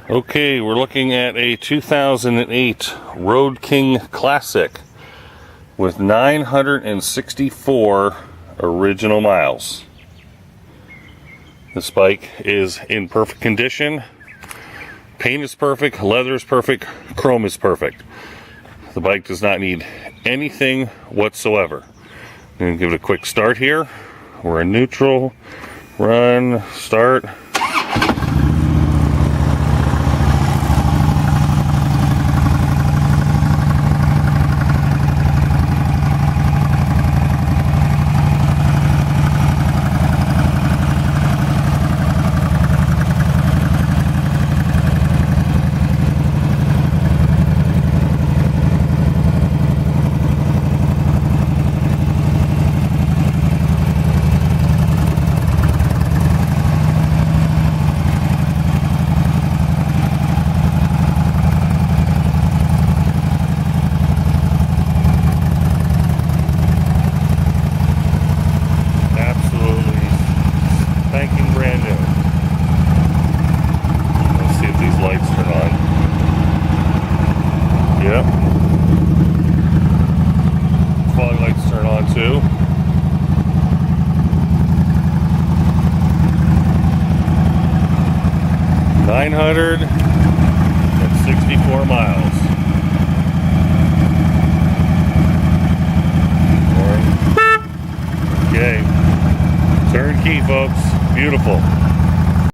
Okay, we're looking at a 2008 Road King Classic with 964 original miles. This bike is in perfect condition. Paint is perfect, leather is perfect, chrome is perfect. The bike does not need anything whatsoever. I'm going to give it a quick start here. We're in neutral, run, start. Brand new. Let's see if these lights turn on. Yep. Fog lights turn on too. $964 miles. Okay. Turnkey, folks. Beautiful.